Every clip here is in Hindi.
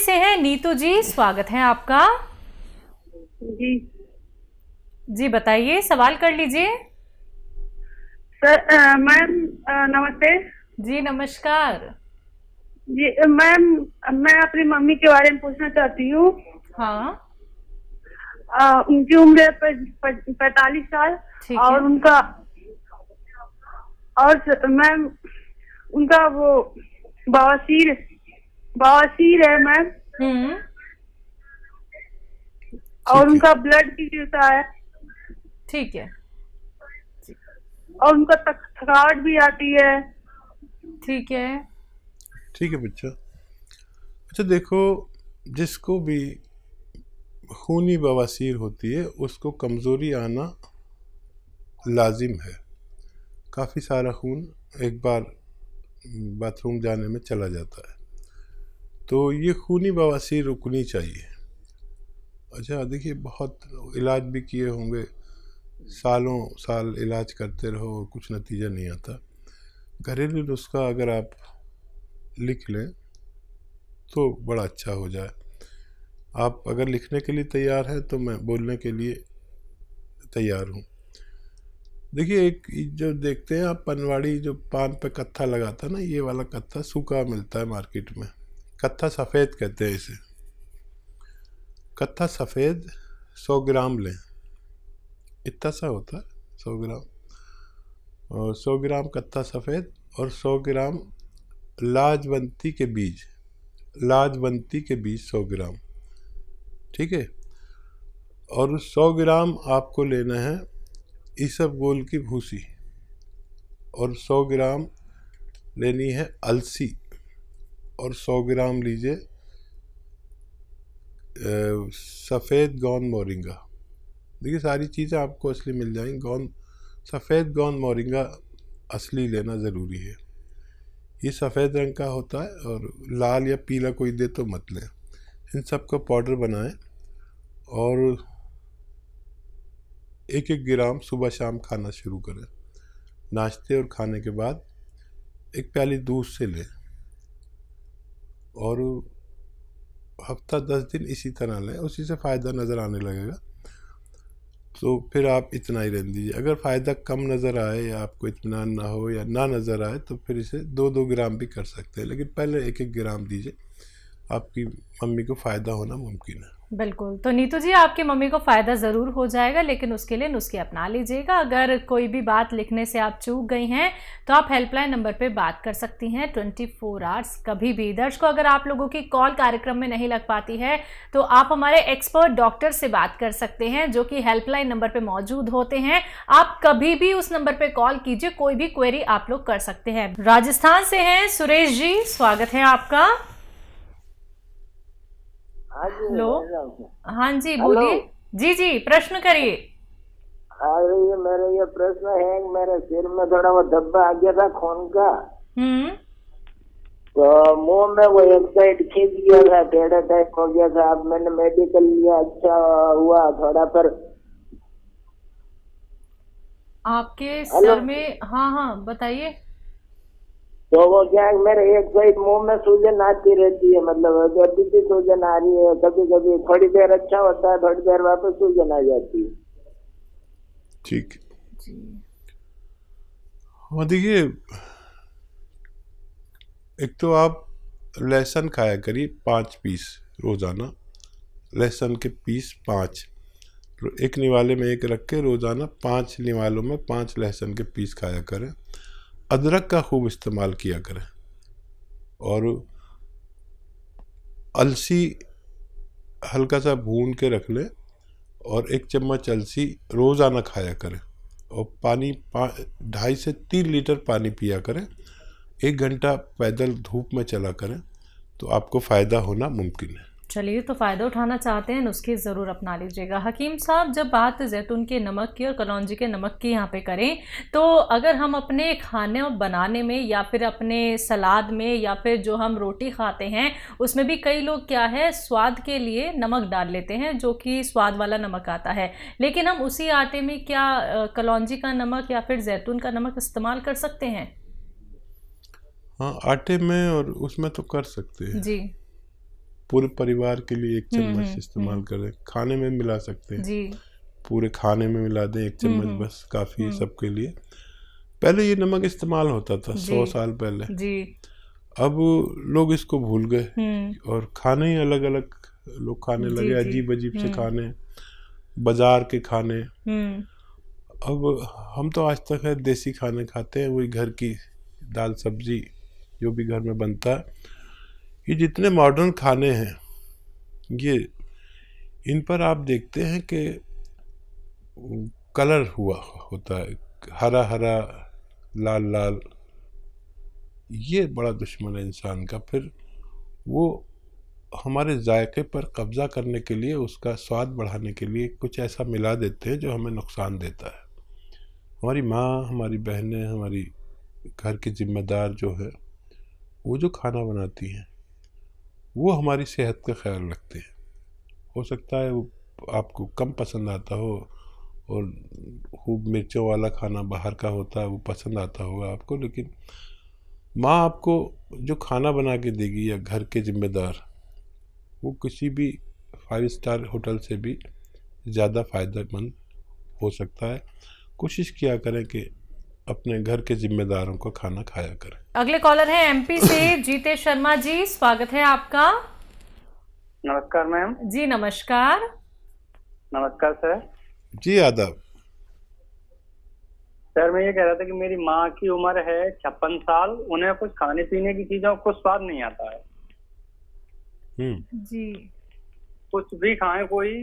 से हैं नीतू जी, स्वागत है आपका। जी जी बताइए, सवाल कर लीजिए। सर, मैम नमस्ते। जी नमस्कार। जी मैम, मैं अपनी मम्मी के बारे में पूछना चाहती हूँ। हाँ उनकी उम्र है 45 साल। ठीक है। और मैम उनका वो बवासीर बवासीर है मैम। और उनका ब्लड भी गिरता है। ठीक है। और उनका थकावट भी आती है। ठीक है। ठीक है बच्चा। अच्छा देखो, जिसको भी खूनी बवासीर होती है उसको कमज़ोरी आना लाजिम है। काफ़ी सारा खून एक बार बाथरूम जाने में चला जाता है, तो ये खूनी बवासीर रुकनी चाहिए। अच्छा देखिए, बहुत इलाज भी किए होंगे, सालों साल इलाज करते रहो और कुछ नतीजा नहीं आता। घरेलू नुस्खा अगर आप लिख लें तो बड़ा अच्छा हो जाए। आप अगर लिखने के लिए तैयार हैं तो मैं बोलने के लिए तैयार हूँ। देखिए, एक जो देखते हैं आप, पनवाड़ी जो पान पे कत्था लगाता है ना, ये वाला कत्था सूखा मिलता है मार्केट में। कत्था सफ़ेद कहते हैं इसे। कत्था सफ़ेद 100 ग्राम लें, इतना सा होता है 100 ग्राम। और 100 ग्राम कत्था सफ़ेद और 100 ग्राम लाजवंती के बीज, 100 ग्राम, ठीक है। और 100 ग्राम आपको लेना है इसबगोल की भूसी, और 100 ग्राम लेनी है अलसी, और 100 ग्राम लीजिए सफ़ेद गौन मोरिंगा। देखिए, सारी चीज़ें आपको असली मिल जाएंगी। सफ़ेद गौन मोरिंगा असली लेना ज़रूरी है। ये सफ़ेद रंग का होता है, और लाल या पीला कोई दे तो मत लें। इन सब का पाउडर बनाएं और 1-1 ग्राम सुबह शाम खाना शुरू करें। नाश्ते और खाने के बाद 1 प्याली दूध से लें, और हफ्ता 10 दिन इसी तरह लें। उसी से फ़ायदा नज़र आने लगेगा, तो फिर आप इतना ही रहने दीजिए। अगर फ़ायदा कम नज़र आए या आपको इत्मीनान ना हो या ना नज़र आए तो फिर इसे 2-2 ग्राम भी कर सकते हैं, लेकिन पहले 1-1 ग्राम दीजिए। आपकी मम्मी को फ़ायदा होना मुमकिन है। बिल्कुल। तो नीतू जी, आपकी मम्मी को फ़ायदा ज़रूर हो जाएगा, लेकिन उसके लिए नुस्खे अपना लीजिएगा। अगर कोई भी बात लिखने से आप चूक गई हैं तो आप हेल्पलाइन नंबर पे बात कर सकती हैं 24 आवर्स कभी भी। दर्शकों, अगर आप लोगों की कॉल कार्यक्रम में नहीं लग पाती है तो आप हमारे एक्सपर्ट डॉक्टर से बात कर सकते हैं, जो कि हेल्पलाइन नंबर पर मौजूद होते हैं। आप कभी भी उस नंबर पर कॉल कीजिए, कोई भी क्वेरी आप लोग कर सकते हैं। राजस्थान से हैं सुरेश जी, स्वागत है आपका। हेलो। हाँ जी बोलिए। जी जी, प्रश्न करिए। अरे ये प्रश्न है, मेरे सिर में थोड़ा वो धब्बा आ गया था खून का। तो मुंह में वो एक साइड खींच गया था, टेढ़ा टाइप हो गया था। अब मैंने मेडिकल लिया, अच्छा हुआ थोड़ा। पर आपके सर में, हाँ हाँ बताइए। तो वो क्या है, मेरे एक साइड मुंह में सूजन आती रहती है, मतलब जब भी सूजन आ रही है। कभी कभी थोड़ी देर अच्छा होता है, थोड़ी देर वापस सूजन आ जाती है। ठीक। हाँ देखिए, एक तो आप लहसुन खाया करिए 5 पीस रोज़ाना। लहसुन के पीस 5, एक निवाले में एक रख के रोज़ाना 5 निवालों में 5 लहसुन के पीस खाया करें। अदरक का खूब इस्तेमाल किया करें, और अलसी हल्का सा भून के रख लें, और 1 चम्मच अलसी रोज़ाना खाया करें। और पानी 2.5 से 3 लीटर पानी पिया करें। 1 घंटा पैदल धूप में चला करें, तो आपको फ़ायदा होना मुमकिन है। चलिए, तो फ़ायदा उठाना चाहते हैं, नुस्खे ज़रूर अपना लीजिएगा। हकीम साहब, जब बात जैतून के नमक की और कलौंजी के नमक की यहाँ पे करें, तो अगर हम अपने खाने बनाने में या फिर अपने सलाद में या फिर जो हम रोटी खाते हैं उसमें भी कई लोग क्या है, स्वाद के लिए नमक डाल लेते हैं, जो कि स्वाद वाला नमक आता है। लेकिन हम उसी आटे में क्या कलौंजी का नमक या फिर जैतून का नमक इस्तेमाल कर सकते हैं? हाँ, आटे में और उसमें तो कर सकते हैं जी। पूरे परिवार के लिए 1 चम्मच इस्तेमाल करें। खाने में मिला सकते हैं जी। पूरे खाने में मिला दें 1 चम्मच, बस काफ़ी है सबके लिए। पहले ये नमक इस्तेमाल होता था 100 साल पहले जी। अब लोग इसको भूल गए और खाने ही अलग अलग लोग खाने लगे, अजीब अजीब से खाने, बाजार के खाने। अब हम तो आज तक है देसी खाने खाते हैं, वही घर की दाल सब्जी जो भी घर में बनता है। ये जितने मॉडर्न खाने हैं ये इन पर आप देखते हैं कि कलर हुआ होता है, हरा हरा लाल लाल, ये बड़ा दुश्मन है इंसान का। फिर वो हमारे जायके पर कब्जा करने के लिए, उसका स्वाद बढ़ाने के लिए कुछ ऐसा मिला देते हैं जो हमें नुकसान देता है। हमारी माँ, हमारी बहनें, हमारी घर की जिम्मेदार जो है वो जो खाना बनाती हैं वो हमारी सेहत का ख्याल रखते हैं। हो सकता है वो आपको कम पसंद आता हो और खूब मिर्चों वाला खाना बाहर का होता है वो पसंद आता होगा आपको, लेकिन माँ आपको जो खाना बना के देगी या घर के जिम्मेदार, वो किसी भी 5 स्टार होटल से भी ज़्यादा फ़ायदेमंद हो सकता है। कोशिश किया करें कि अपने घर के जिम्मेदारों का खाना खाया करें। अगले कॉलर हैं एमपी से जीतेश शर्मा जी, स्वागत है आपका। नमस्कार मैम। जी नमस्कार। नमस्कार सर। जी आदाब। सर मैं ये कह रहा था कि मेरी माँ की उम्र है 56 साल, उन्हें कुछ खाने पीने की चीजों को स्वाद नहीं आता है। जी। कुछ भी खाएं कोई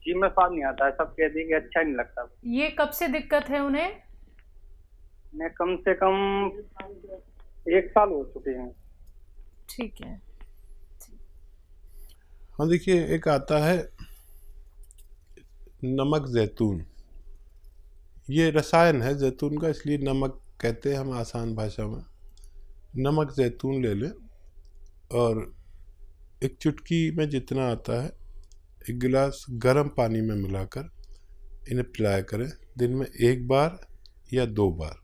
जी में स्वाद नहीं आता है, सब कहते हैं कि अच्छा नहीं लगता। ये कब से दिक्कत है उन्हें? मैं कम से कम 1 साल हो चुके हैं। ठीक है। हाँ देखिए, एक आता है नमक जैतून, ये रसायन है जैतून का, इसलिए नमक कहते हैं हम आसान भाषा में। नमक जैतून ले लें और एक चुटकी में जितना आता है 1 गिलास गर्म पानी में मिलाकर इन्हें पिलाया करें, दिन में 1 बार या 2 बार।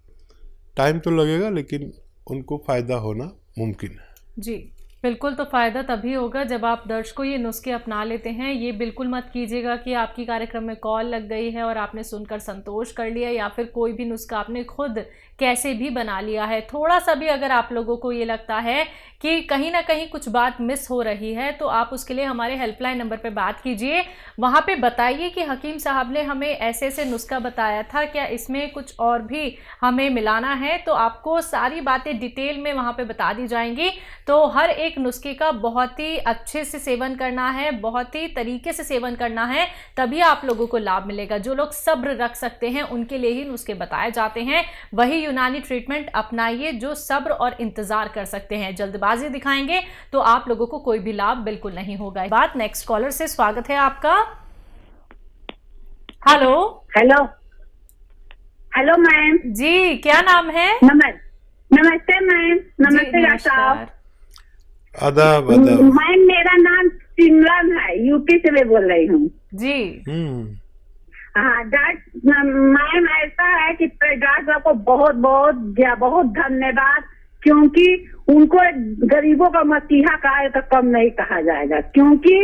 टाइम तो लगेगा लेकिन उनको फ़ायदा होना मुमकिन है। जी बिल्कुल, तो फ़ायदा तभी होगा जब आप दर्शकों ये नुस्खे अपना लेते हैं। ये बिल्कुल मत कीजिएगा कि आपकी कार्यक्रम में कॉल लग गई है और आपने सुनकर संतोष कर लिया, या फिर कोई भी नुस्खा आपने खुद कैसे भी बना लिया है। थोड़ा सा भी अगर आप लोगों को ये लगता है कि कहीं ना कहीं कुछ बात मिस हो रही है, तो आप उसके लिए हमारे हेल्पलाइन नंबर पे बात कीजिए। वहाँ पे बताइए कि हकीम साहब ने हमें ऐसे ऐसे नुस्खा बताया था, क्या इसमें कुछ और भी हमें मिलाना है? तो आपको सारी बातें डिटेल में वहाँ पे बता दी जाएंगी। तो हर एक नुस्खे का बहुत ही अच्छे से सेवन करना है, बहुत ही तरीके से सेवन करना है, तभी आप लोगों को लाभ मिलेगा। जो लोग सब्र रख सकते हैं उनके लिए ही नुस्खे बताए जाते हैं। वही यूनानी ट्रीटमेंट अपनाइए जो सब्र और इंतजार कर सकते हैं। जल्दबाजी दिखाएंगे तो आप लोगों को कोई भी लाभ बिल्कुल नहीं होगा। बात नेक्स्ट कॉलर से, स्वागत है आपका। हेलो। हेलो हेलो मैम जी, क्या नाम है? नमस्ते मैम। नमस्ते डॉक्टर साहब। आदाब आदाब। मैम मेरा नाम सिमरन है, यूपी से मैं बोल रही हूँ जी। हाँ डॉक्टर मैम, ऐसा है कि डॉक्टर को बहुत बहुत बहुत धन्यवाद, क्योंकि उनको गरीबों का मसीहा कहा तो कम नहीं कहा जाएगा। क्योंकि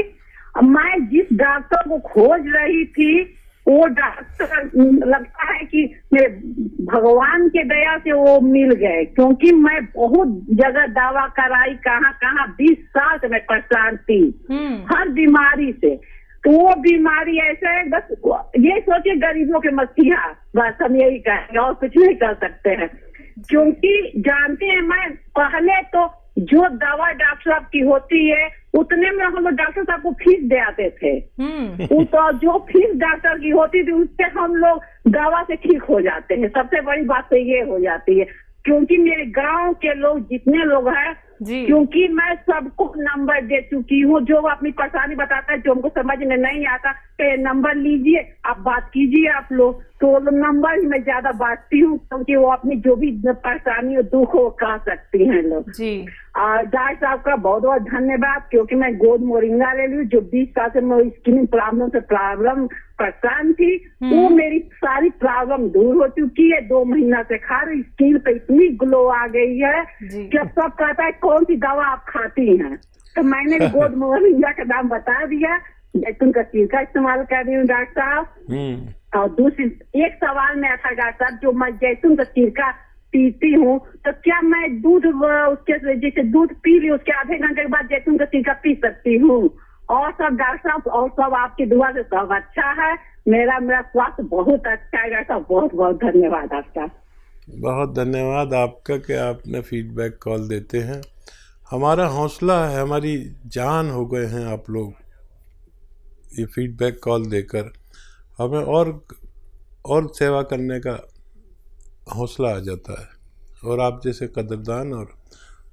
मैं जिस डॉक्टर को खोज रही थी वो डॉक्टर लगता है कि मेरे भगवान के दया से वो मिल गए, क्योंकि मैं बहुत जगह दवा कराई, कहाँ कहाँ 20 साल से मैं परेशान थी हर बीमारी से। तो वो बीमारी ऐसे है, बस ये सोचिए गरीबों के मसीहा, बस हम यही कहेंगे और कुछ नहीं कर सकते हैं। क्योंकि जानते हैं, मैं पहले तो जो दवा डॉक्टर साहब की होती है उतने में हम लोग डॉक्टर साहब को फीस दे आते थे। तो जो फीस डॉक्टर की होती थी उससे हम लोग दवा से ठीक हो जाते हैं। सबसे बड़ी बात तो ये हो जाती है, क्योंकि मेरे गांव के लोग जितने लोग हैं, क्योंकि मैं सबको नंबर दे चुकी हूँ, जो अपनी परेशानी बताता है, जो हमको समझ में नहीं आता तो नंबर लीजिए, आप बात कीजिए आप लोग। तो नंबर ही मैं ज्यादा बांटती हूँ, क्योंकि वो अपनी जो भी परेशानी और दुख हो कह सकती हैं लोग जी। डॉक्टर साहब का बहुत बहुत धन्यवाद, क्योंकि मैं गोद मोरिंगा ले ली, जो 20 साल से मैं स्किन प्रॉब्लम से परेशान थी, वो मेरी सारी प्रॉब्लम दूर हो चुकी है। 2 महीना से खा रही, स्किन पे इतनी ग्लो आ गई है कि अब सब कहता है कौन सी दवा आप खाती हैं। तो मैंने भी गोद मोरिंगा का नाम बता दिया। जैतून का सिरका इस्तेमाल कर रही हूँ डॉक्टर साहब। और दूसरी एक सवाल में था डॉक्टर साहब, जो मैं जैतून का सिरका पीती हूँ तो क्या मैं दूध उसके जैसे दूध पी ली उसके आधे घंटे के बाद जैतून का सिरका पी सकती हूँ? और सब डॉक्टर साहब, और सब आपकी दुआ से सब अच्छा है। मेरा स्वास्थ्य बहुत अच्छा है डॉक्टर साहब। बहुत बहुत धन्यवाद आपका। बहुत धन्यवाद आपका कि आपने फीडबैक कॉल देते हैं। हमारा हौसला है, हमारी जान हो गए हैं आप लोग। ये फीडबैक कॉल देकर हमें और सेवा करने का हौसला आ जाता है। और आप जैसे कदरदान और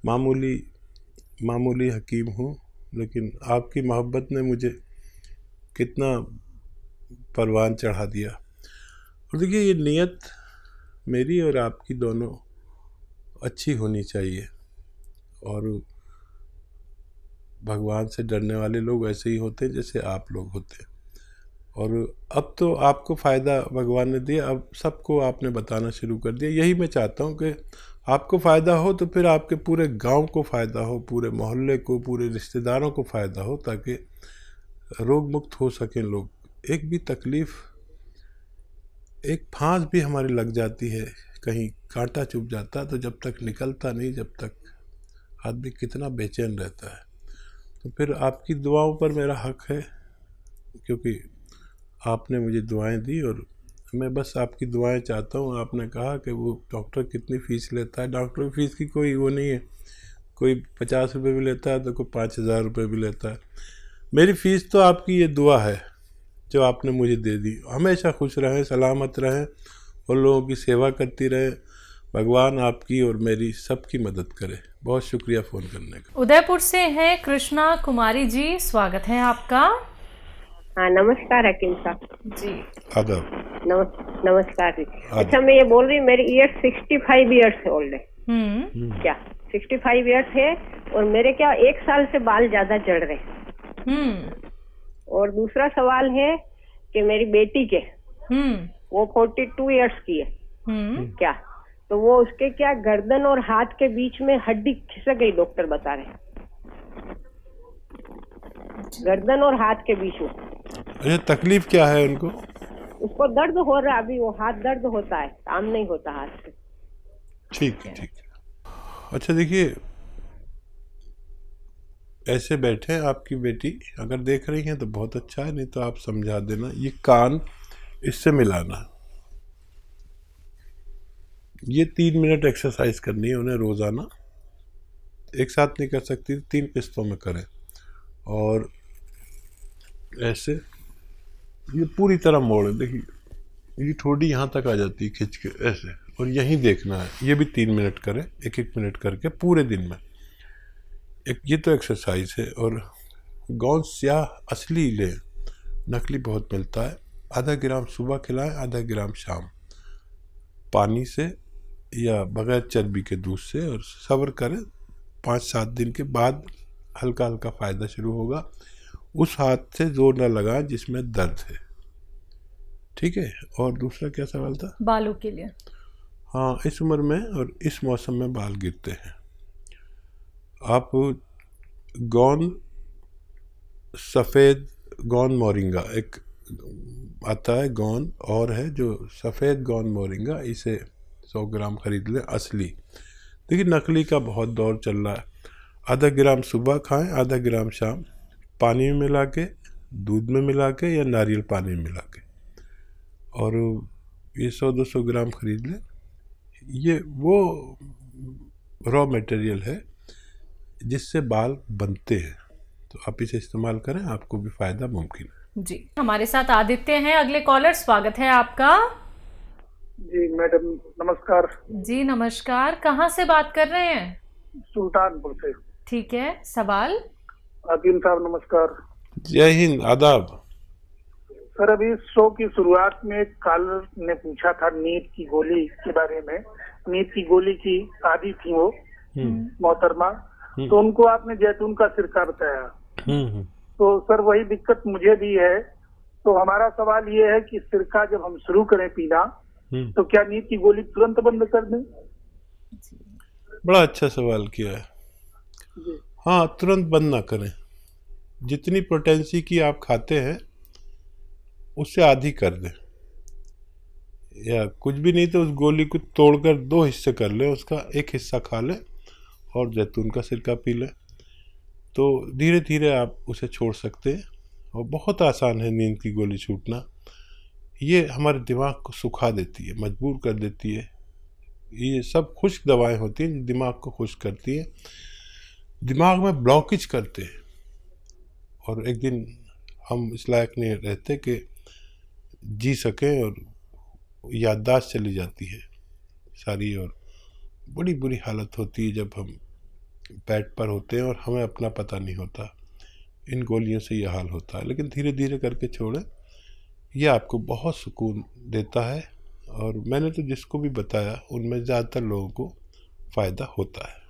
मामूली हकीम हूँ, लेकिन आपकी मोहब्बत ने मुझे कितना परवान चढ़ा दिया। और देखिए, ये नीयत मेरी और आपकी दोनों अच्छी होनी चाहिए। और भगवान से डरने वाले लोग ऐसे ही होते हैं जैसे आप लोग होते हैं। और अब तो आपको फ़ायदा भगवान ने दिया, अब सबको आपने बताना शुरू कर दिया। यही मैं चाहता हूँ कि आपको फ़ायदा हो तो फिर आपके पूरे गांव को फ़ायदा हो, पूरे मोहल्ले को, पूरे रिश्तेदारों को फ़ायदा हो, ताकि रोग मुक्त हो सकें लोग। एक भी तकलीफ़, एक फांस भी हमारी लग जाती है, कहीं कांटा चुभ जाता, तो जब तक निकलता नहीं, जब तक आदमी कितना बेचैन रहता है। तो फिर आपकी दुआओं पर मेरा हक है, क्योंकि आपने मुझे दुआएं दी और मैं बस आपकी दुआएं चाहता हूँ। आपने कहा कि वो डॉक्टर कितनी फ़ीस लेता है। डॉक्टर की फ़ीस की कोई वो नहीं है, कोई 50 रुपये भी लेता है तो कोई 5000 रुपये भी लेता है। मेरी फ़ीस तो आपकी ये दुआ है जो आपने मुझे दे दी। हमेशा खुश रहें, सलामत रहें और लोगों की सेवा करती रहें। भगवान आपकी और मेरी सबकी मदद करे। बहुत शुक्रिया फ़ोन करने का। उदयपुर से हैं कृष्णा कुमारी जी, स्वागत है आपका। हाँ, नमस्कार हकीम साहब जी। आदाब। नमस्कार जी। अच्छा, मैं ये बोल रही हूँ, मेरी ईयर 65 ईयर्स ओल्ड है। क्या 65 ईयर्स है? और मेरे क्या 1 साल से बाल ज्यादा झड़ रहे। और दूसरा सवाल है कि मेरी बेटी के वो 42 ईयर्स की है। क्या तो वो उसके क्या गर्दन और हाथ के बीच में हड्डी खिसक गई, डॉक्टर बता रहे हैं। गर्दन और हाथ के बीच में। अच्छा, तकलीफ क्या है उनको? उसको दर्द हो रहा है, अभी वो हाथ दर्द होता है, काम नहीं होता हाथ से। ठीक है। अच्छा देखिए, ऐसे बैठे आपकी बेटी, अगर देख रही हैं तो बहुत अच्छा है, नहीं तो आप समझा देना। ये कान इससे मिलाना, ये 3 मिनट एक्सरसाइज करनी है उन्हें रोज़ाना। एक साथ नहीं कर सकती, 3 किस्तों में करें। और ऐसे ये पूरी तरह मोड़, देखिए ये ठोड़ी यहाँ तक आ जाती है खिंच के ऐसे, और यहीं देखना है। ये भी 3 मिनट करें, 1-1 मिनट करके पूरे दिन में। ये तो एक्सरसाइज है। और गोंद स्याह असली लें, नकली बहुत मिलता है। आधा ग्राम सुबह खिलाएं, आधा ग्राम शाम, पानी से या बगैर चर्बी के दूध से। और सब्र करें, 5-7 दिन के बाद हल्का हल्का फ़ायदा शुरू होगा। उस हाथ से जोर न लगाएं जिसमें दर्द है, ठीक है। और दूसरा क्या सवाल था? बालों के लिए। हाँ, इस उम्र में और इस मौसम में बाल गिरते हैं। आप गोंद, सफ़ेद गोंद मोरिंगा एक आता है, गोंद और है जो सफ़ेद गोंद मोरिंगा, इसे 100 ग्राम खरीद लें, असली। देखिए नकली का बहुत दौर चल रहा है। आधा ग्राम सुबह खाएं, आधा ग्राम शाम, पानी में मिला के, दूध में मिला के या नारियल पानी में मिला के। और ये 100-200 ग्राम खरीद लें। ये वो रॉ मटेरियल है जिससे बाल बनते हैं, तो आप इसे इस्तेमाल करें, आपको भी फ़ायदा मुमकिन है। जी, हमारे साथ आदित्य हैं अगले कॉलर, स्वागत है आपका। जी मैडम नमस्कार। जी नमस्कार, कहाँ से बात कर रहे हैं? सुल्तानपुर से। ठीक है, सवाल। हकीम साहब नमस्कार। जय हिंद, आदाब। सर, अभी शो की शुरुआत में कॉलर ने पूछा था नींद की गोली के बारे में। नींद की गोली की आदी थी वो मोहतरमा, तो उनको आपने जैतून का सिरका बताया। तो सर वही दिक्कत मुझे भी है। तो हमारा सवाल ये है कि सिरका जब हम शुरू करें पीना तो क्या नींद की गोली तुरंत बंद कर दें? बड़ा अच्छा सवाल किया है। हाँ, तुरंत बंद ना करें। जितनी पोटेंसी की आप खाते हैं उससे आधी कर दें, या कुछ भी नहीं तो उस गोली को तोड़कर 2 हिस्से कर लें, उसका एक हिस्सा खा लें और जैतून का सिरका पी लें। तो धीरे धीरे आप उसे छोड़ सकते हैं और बहुत आसान है नींद की गोली छूटना। ये हमारे दिमाग को सुखा देती है, मजबूर कर देती है। ये सब खुश्क दवाएं होती हैं, दिमाग को खुश्क करती हैं, दिमाग में ब्लॉकेज करते हैं, और एक दिन हम इस लायक नहीं रहते कि जी सकें, और याददाश्त चली जाती है सारी, और बड़ी बुरी हालत होती है जब हम बेड पर होते हैं और हमें अपना पता नहीं होता। इन गोलियों से ये हाल होता है, लेकिन धीरे धीरे करके छोड़ें, ये आपको बहुत सुकून देता है। और मैंने तो जिसको भी बताया उनमें ज़्यादातर लोगों को फ़ायदा होता है।